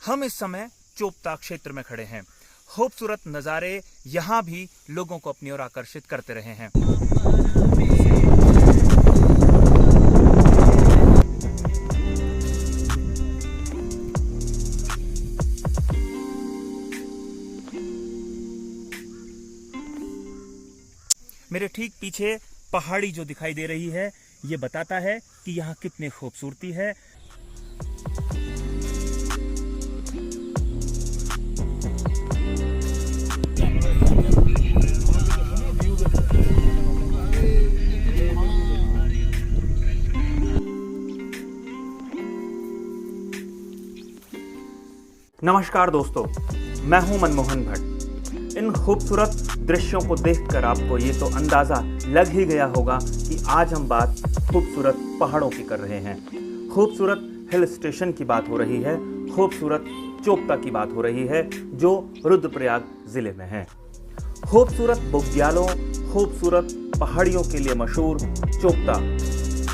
हम इस समय चोपता क्षेत्र में खड़े हैं। खूबसूरत नज़ारे यहाँ भी लोगों को अपनी ओर आकर्षित करते रहे हैं। मेरे ठीक पीछे पहाड़ी जो दिखाई दे रही है, ये बताता है कि यहाँ कितनी खूबसूरती है। नमस्कार दोस्तों, मैं हूं मनमोहन भट्ट। इन खूबसूरत दृश्यों को देखकर आपको ये तो अंदाज़ा लग ही गया होगा कि आज हम बात खूबसूरत पहाड़ों की कर रहे हैं। खूबसूरत हिल स्टेशन की बात हो रही है, खूबसूरत चोपता की बात हो रही है जो रुद्रप्रयाग ज़िले में है। खूबसूरत बुग्यालों, खूबसूरत पहाड़ियों के लिए मशहूर चोपता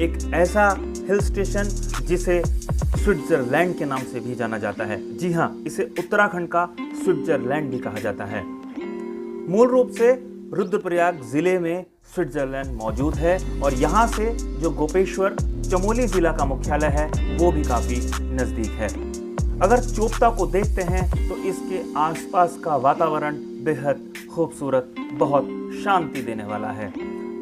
एक ऐसा हिल स्टेशन जिसे स्विट्जरलैंड के नाम से भी जाना जाता है। जी हाँ, इसे उत्तराखंड का स्विट्जरलैंड भी कहा जाता है। मूल रूप से रुद्रप्रयाग जिले में स्विट्जरलैंड मौजूद है और यहाँ से जो गोपेश्वर चमोली जिला का मुख्यालय है वो भी काफी नजदीक है। अगर चोपता को देखते हैं तो इसके आसपास का वातावरण बेहद खूबसूरत, बहुत शांति देने वाला है।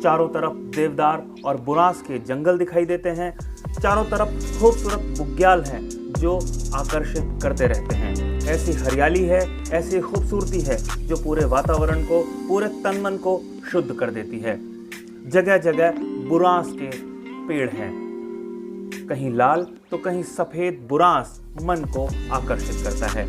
चारों तरफ देवदार और बुरांस के जंगल दिखाई देते हैं। चारों तरफ खूबसूरत बुग्याल हैं जो आकर्षित करते रहते हैं। ऐसी हरियाली है, ऐसी खूबसूरती है जो पूरे वातावरण को, पूरे तन मन को शुद्ध कर देती है। जगह जगह बुरांस के पेड़ हैं, कहीं लाल तो कहीं सफेद बुरांस मन को आकर्षित करता है।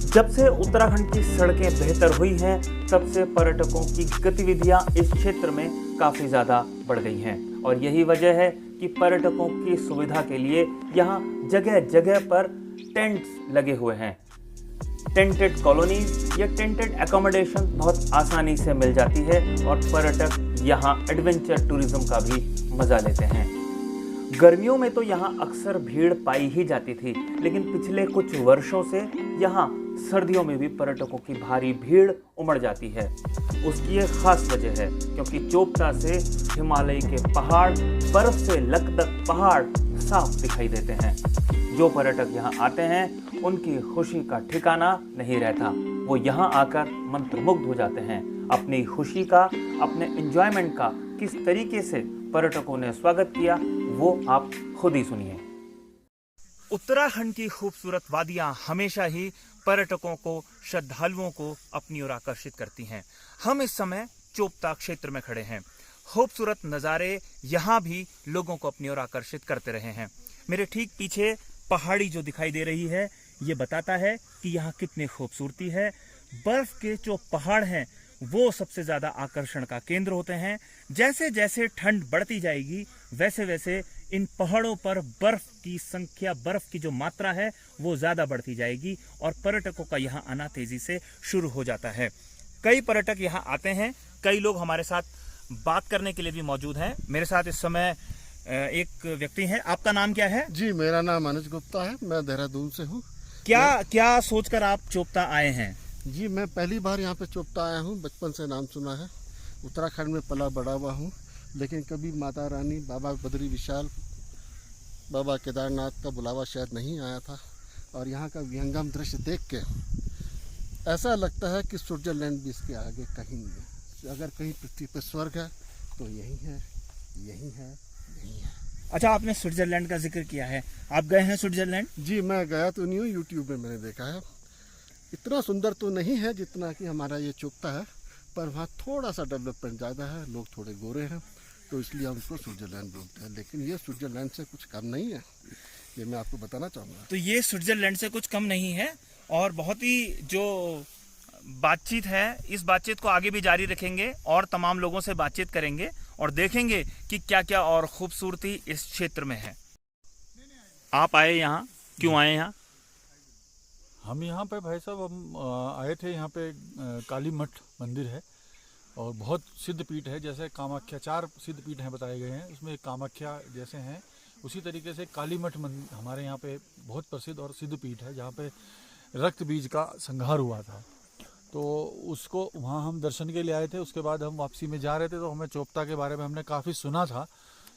जब से उत्तराखंड की सड़कें बेहतर हुई हैं, तब से पर्यटकों की गतिविधियां इस क्षेत्र में काफी ज्यादा बढ़ गई हैं और यही वजह है कि पर्यटकों की सुविधा के लिए यहाँ जगह जगह पर टेंट्स लगे हुए हैं। टेंटेड कॉलोनीज या टेंटेड एकोमोडेशन बहुत आसानी से मिल जाती है और पर्यटक यहाँ एडवेंचर टूरिज्म का भी मजा लेते हैं। गर्मियों में तो यहाँ अक्सर भीड़ पाई ही जाती थी, लेकिन पिछले कुछ वर्षों से यहाँ सर्दियों में भी पर्यटकों की भारी भीड़ उमड़ जाती है। उसकी एक खास वजह है क्योंकि चोपता से हिमालय के पहाड़, बर्फ से लकदक पहाड़ साफ दिखाई देते हैं। जो पर्यटक यहाँ आते हैं उनकी खुशी का ठिकाना नहीं रहता। वो यहाँ आकर मंत्रमुग्ध हो जाते हैं। अपनी खुशी का, अपने एंजॉयमेंट का किस तरीके से पर्यटकों ने स्वागत किया वो आप खुद ही सुनिए। उत्तराखंड की खूबसूरत वादियां हमेशा ही पर्यटकों को, श्रद्धालुओं को अपनी ओर आकर्षित करती हैं। हम इस समय चोपता क्षेत्र में खड़े हैं। खूबसूरत नज़ारे यहाँ भी लोगों को अपनी ओर आकर्षित करते रहे हैं। मेरे ठीक पीछे पहाड़ी जो दिखाई दे रही है, ये बताता है कि यहाँ कितनी खूबसूरती है। बर्फ के जो पहाड़ हैं वो सबसे ज़्यादा आकर्षण का केंद्र होते हैं। जैसे जैसे ठंड बढ़ती जाएगी वैसे वैसे इन पहाड़ों पर बर्फ की संख्या, बर्फ की जो मात्रा है वो ज़्यादा बढ़ती जाएगी और पर्यटकों का यहाँ आना तेज़ी से शुरू हो जाता है। कई पर्यटक यहाँ आते हैं, कई लोग हमारे साथ बात करने के लिए भी मौजूद हैं। मेरे साथ इस समय एक व्यक्ति हैं। आपका नाम क्या है? जी, मेरा नाम अनुज गुप्ता है, मैं देहरादून से हूँ। क्या सोचकर आप चोपता आए हैं? जी, मैं पहली बार यहाँ पे चोपता आया हूँ। बचपन से नाम सुना है, उत्तराखंड में पला बड़ा हुआ हूँ, लेकिन कभी माता रानी, बाबा बद्री विशाल, बाबा केदारनाथ का बुलावा शायद नहीं आया था। और यहाँ का विहंगम दृश्य देख के ऐसा लगता है कि स्विट्जरलैंड भी इसके आगे कहीं नहीं है। अगर कहीं पृथ्वी पर स्वर्ग है तो यही है, यही है, यही है। अच्छा, आपने स्विट्जरलैंड का जिक्र किया है, आप गए हैं स्विट्जरलैंड? जी, मैं गया तो नहीं हूँ, यूट्यूब में मैंने देखा है। इतना सुंदर तो नहीं है जितना कि हमारा ये चोपता है, पर वहाँ थोड़ा सा डेवलपमेंट ज़्यादा है, लोग थोड़े गोरे हैं तो इसलिए हम उसको स्विट्जरलैंड बोलते हैं। लेकिन ये स्विट्जरलैंड से कुछ कम नहीं है, ये मैं आपको बताना चाहूँगा। तो ये स्विट्जरलैंड से कुछ कम नहीं है और बहुत ही जो बातचीत है, इस बातचीत को आगे भी जारी रखेंगे और तमाम लोगों से बातचीत करेंगे और देखेंगे कि क्या क्या और खूबसूरती इस क्षेत्र में है। आप आए यहाँ, क्यों आए यहाँ? हम यहाँ पे भाई साहब हम आए थे। यहाँ पे काली मठ मंदिर है और बहुत सिद्ध पीठ है। जैसे कामाख्या, 4 सिद्ध पीठ हैं बताए गए हैं, उसमें कामाख्या जैसे हैं उसी तरीके से काली मठ हमारे यहाँ पे बहुत प्रसिद्ध और सिद्ध पीठ है, जहाँ पे रक्त बीज का संहार हुआ था। तो उसको वहाँ हम दर्शन के लिए आए थे। उसके बाद हम वापसी में जा रहे थे तो हमें चोपता के बारे में हमने काफ़ी सुना था,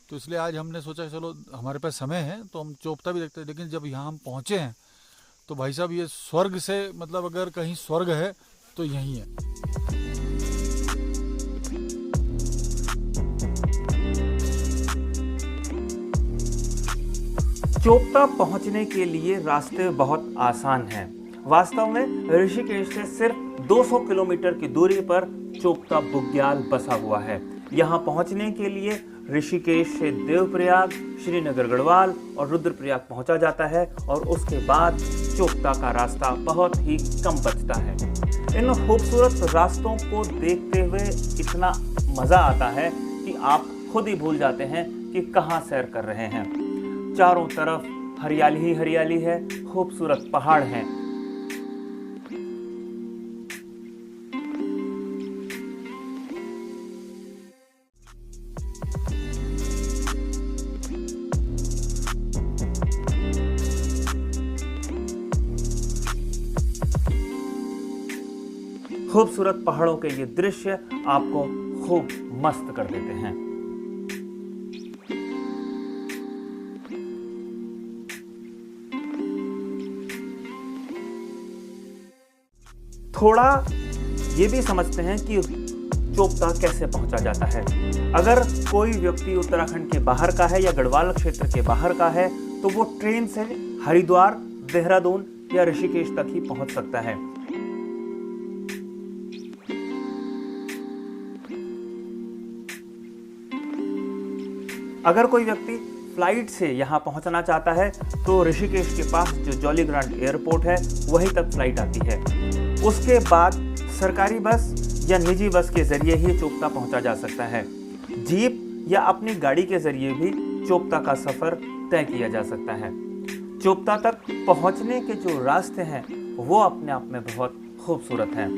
तो इसलिए आज हमने सोचा चलो हमारे पास समय है तो हम चोपता भी देखते हैं। लेकिन जब यहाँ हम पहुँचे हैं तो भाई साहब ये स्वर्ग से, मतलब अगर कहीं स्वर्ग है तो यहीं है। चोपता पहुंचने के लिए रास्ते बहुत आसान हैं। वास्तव में ऋषिकेश से सिर्फ 200 किलोमीटर की दूरी पर चोपता बुग्याल बसा हुआ है। यहां पहुंचने के लिए ऋषिकेश से देवप्रयाग, श्रीनगर गढ़वाल और रुद्रप्रयाग पहुंचा जाता है और उसके बाद चोपता का रास्ता बहुत ही कम बचता है। इन खूबसूरत रास्तों को देखते हुए इतना मज़ा आता है कि आप खुद ही भूल जाते हैं कि कहाँ सैर कर रहे हैं। चारों तरफ हरियाली ही हरियाली है, खूबसूरत पहाड़ हैं। खूबसूरत पहाड़ों के ये दृश्य आपको खूब मस्त कर देते हैं। थोड़ा ये भी समझते हैं कि चोपता कैसे पहुंचा जाता है। अगर कोई व्यक्ति उत्तराखंड के बाहर का है या गढ़वाल क्षेत्र के बाहर का है तो वो ट्रेन से हरिद्वार, देहरादून या ऋषिकेश तक ही पहुंच सकता है। अगर कोई व्यक्ति फ्लाइट से यहाँ पहुँचना चाहता है तो ऋषिकेश के पास जो जॉली ग्रांट एयरपोर्ट है वहीं तक फ्लाइट आती है। उसके बाद सरकारी बस या निजी बस के जरिए ही चोपता पहुँचा जा सकता है। जीप या अपनी गाड़ी के जरिए भी चोपता का सफ़र तय किया जा सकता है। चोपता तक पहुँचने के जो रास्ते हैं वो अपने आप में बहुत खूबसूरत हैं।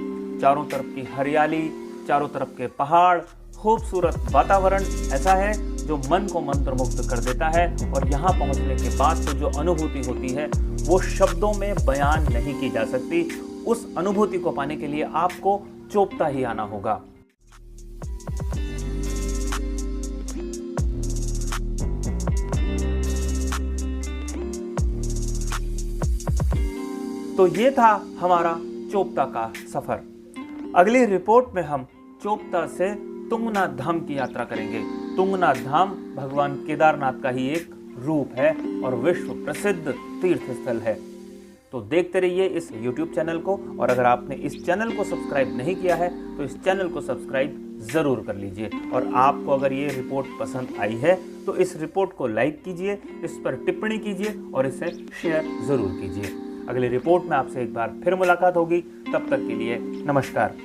चारों तरफ की हरियाली, चारों तरफ के पहाड़, खूबसूरत वातावरण ऐसा है जो मन को मंत्रमुग्ध कर देता है। और यहाँ पहुँचने के बाद तो जो अनुभूति होती है वो शब्दों में बयान नहीं की जा सकती। उस अनुभूति को पाने के लिए आपको चोपता ही आना होगा। तो ये था हमारा चोपता का सफर। अगली रिपोर्ट में हम चोपता से तुंगनाथ धाम की यात्रा करेंगे। तुंगनाथ धाम भगवान केदारनाथ का ही एक रूप है और विश्व प्रसिद्ध तीर्थ स्थल है। तो देखते रहिए इस YouTube चैनल को, और अगर आपने इस चैनल को सब्सक्राइब नहीं किया है तो इस चैनल को सब्सक्राइब ज़रूर कर लीजिए। और आपको अगर ये रिपोर्ट पसंद आई है तो इस रिपोर्ट को लाइक कीजिए, इस पर टिप्पणी कीजिए और इसे शेयर ज़रूर कीजिए। अगली रिपोर्ट में आपसे एक बार फिर मुलाकात होगी। तब तक के लिए नमस्कार।